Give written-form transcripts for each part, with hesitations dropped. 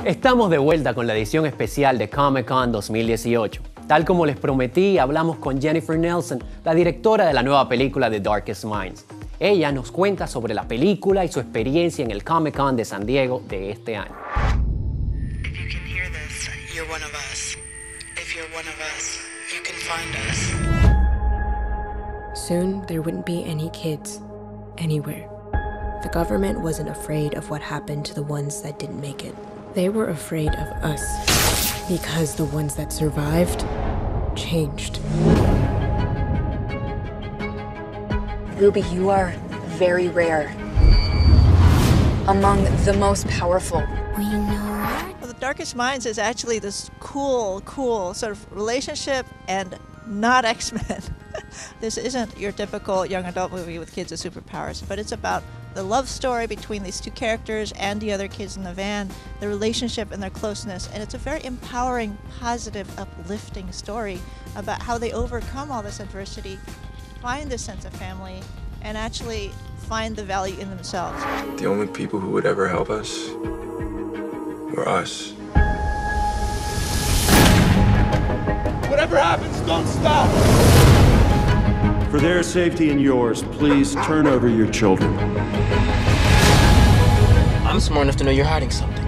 Estamos de vuelta con la edición especial de Comic-Con 2018. Tal como les prometí, hablamos con Jennifer Nelson, la directora de la nueva película The Darkest Minds. Ella nos cuenta sobre la película y su experiencia en el Comic-Con de San Diego de este año. If you can hear this, you're one of us. If you're one of us, you can find us. Soon, there wouldn't be any kids anywhere. The government wasn't afraid of what happened to the ones that didn't make it. They were afraid of us, because the ones that survived changed. Ruby, you are very rare. Among the most powerful. We know. Well, The Darkest Minds is actually this cool sort of relationship and not X-Men. This isn't your typical young adult movie with kids with superpowers, but it's about the love story between these two characters and the other kids in the van, the relationship and their closeness, and it's a very empowering, positive, uplifting story about how they overcome all this adversity, find this sense of family, and actually find the value in themselves. The only people who would ever help us were us. Whatever happens, don't stop! For their safety and yours, please turn over your children. I'm smart enough to know you're hiding something.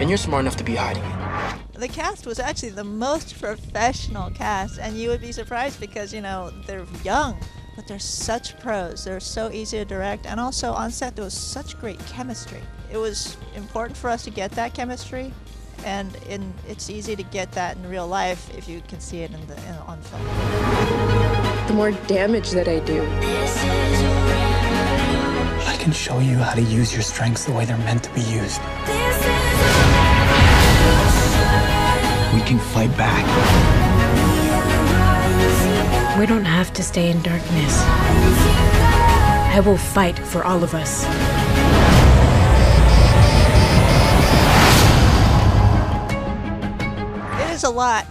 And you're smart enough to be hiding it. The cast was actually the most professional cast, and you would be surprised because, you know, they're young, but they're such pros. They're so easy to direct, and also on set there was such great chemistry. It was important for us to get that chemistry, and it's easy to get that in real life if you can see it on film. The more damage that I do, I can show you how to use your strengths the way they're meant to be used. We can fight back. we don't have to stay in darkness. I will fight for all of us. It is a lot.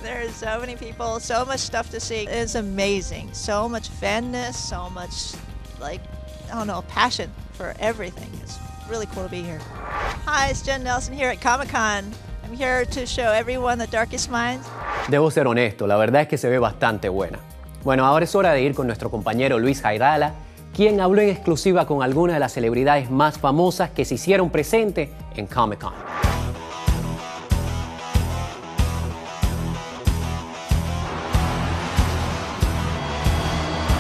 There's so many people, so much stuff to see. It's amazing. So much fanness, so much, like, I don't know, passion for everything. It's really cool to be here. Hi, it's Jen Nelson here at Comic-Con. I'm here to show everyone The Darkest Minds. Debo ser honesto, la verdad es que se ve bastante buena. Bueno, ahora es hora de ir con nuestro compañero Luis Jairala, quien habló en exclusiva con algunas de las celebridades más famosas que se hicieron presentes en Comic-Con.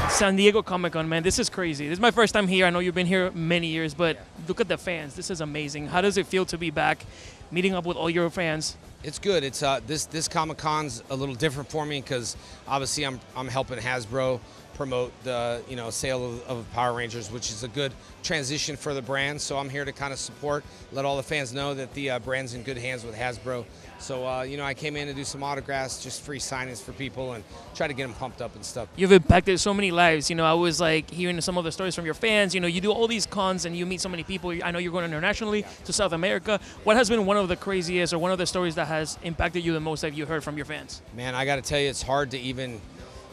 San Diego Comic-Con, man, this is crazy. This is my first time here. I know you've been here many years, but look at the fans. This is amazing. How does it feel to be back, meeting up with all your fans? It's good. It's this Comic-Con's a little different for me because obviously I'm helping Hasbro promote the sale of Power Rangers, which is a good transition for the brand. So I'm here to kind of support, let all the fans know that the brand's in good hands with Hasbro. So I came in to do some autographs, just free signings for people, and try to get them pumped up and stuff. You've impacted so many lives. I was like hearing some of the stories from your fans. You do all these cons and you meet so many people. I know you're going internationally to South America. What has been one of the craziest or one of the stories that has impacted you the most that you heard from your fans? Man, I got to tell you, it's hard to even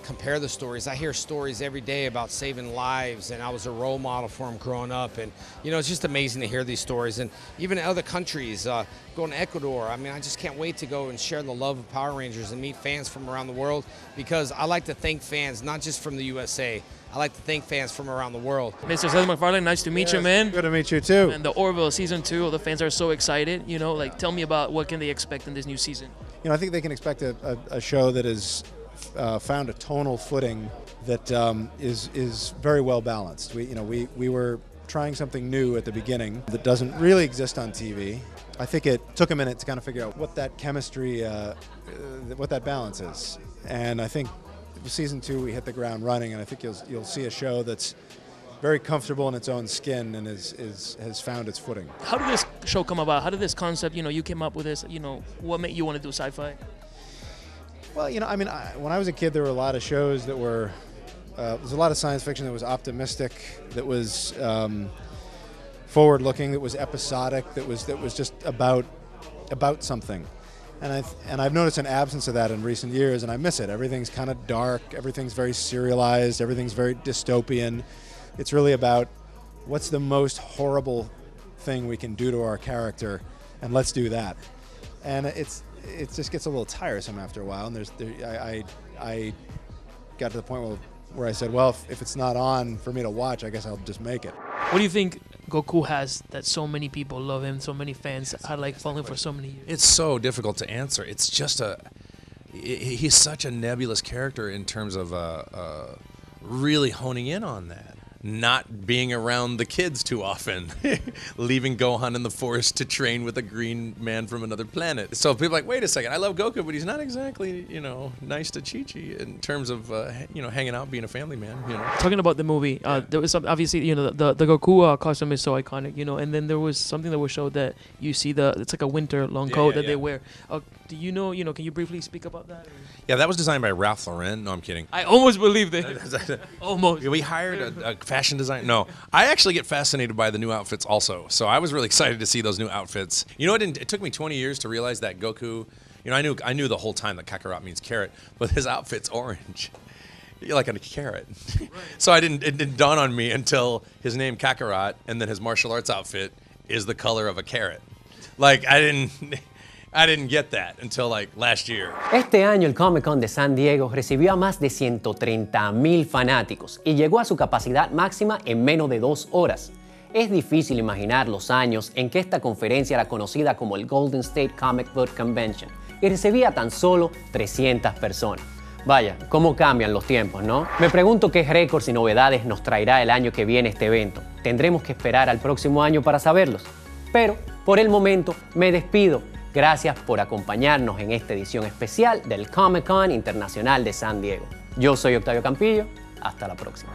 compare the stories. I hear stories every day about saving lives, and I was a role model for them growing up, and it's just amazing to hear these stories. And even in other countries, going to Ecuador, I mean, I just can't wait to go and share the love of Power Rangers and meet fans from around the world, because I like to thank fans not just from the USA. I like to thank fans from around the world. Mr. Seth MacFarlane, nice to meet you, man. Good to meet you too. And the Orville season 2, the fans are so excited. Tell me about what can they expect in this new season. I think they can expect a show that is found a tonal footing that is very well balanced. We were trying something new at the beginning that doesn't really exist on TV. I think it took a minute to kind of figure out what that chemistry, what that balance is. And I think season 2 we hit the ground running, and I think you'll see a show that's very comfortable in its own skin and has found its footing. How did this show come about? How did this concept, you came up with this, what made you want to do sci-fi? Well, when I was a kid, there were a lot of shows that were, there's a lot of science fiction that was optimistic, that was forward-looking, that was episodic, that was just about something. And I've noticed an absence of that in recent years, and I miss it. Everything's kind of dark, everything's very serialized, everything's very dystopian. It's really about what's the most horrible thing we can do to our character, and let's do that. And it just gets a little tiresome after a while. And I got to the point where I said, well, if it's not on for me to watch, I guess I'll just make it. What do you think Goku has that so many people love him, so many fans are like following for so many years? It's so difficult to answer. It's just he's such a nebulous character in terms of really honing in on that. Not being around the kids too often, leaving Gohan in the forest to train with a green man from another planet. So people are like, wait a second, I love Goku, but he's not exactly, nice to Chi-Chi in terms of, hanging out, being a family man, Talking about the movie, there was obviously, the Goku costume is so iconic, and then there was something that was showed that you see it's like a winter long coat that they wear. Do you know, can you briefly speak about that? Yeah, that was designed by Ralph Lauren. No, I'm kidding. I almost believed it. Almost. We hired a fashion designer. No, I actually get fascinated by the new outfits also. So I was really excited to see those new outfits. It took me 20 years to realize that Goku, I knew the whole time that Kakarot means carrot, but his outfit's orange. Like a carrot. Right. So it didn't dawn on me until his name Kakarot and then his martial arts outfit is the color of a carrot. Like I didn't get that until last year. Este año el Comic Con de San Diego recibió a más de 130,000 fanáticos y llegó a su capacidad máxima en menos de 2 horas. Es difícil imaginar los años en que esta conferencia era conocida como el Golden State Comic Book Convention y recibía tan solo 300 personas. Vaya, cómo cambian los tiempos, ¿no? Me pregunto qué récords y novedades nos traerá el año que viene este evento. Tendremos que esperar al próximo año para saberlos. Pero, por el momento, me despido. Gracias por acompañarnos en esta edición especial del Comic Con Internacional de San Diego. Yo soy Octavio Campillo. Hasta la próxima.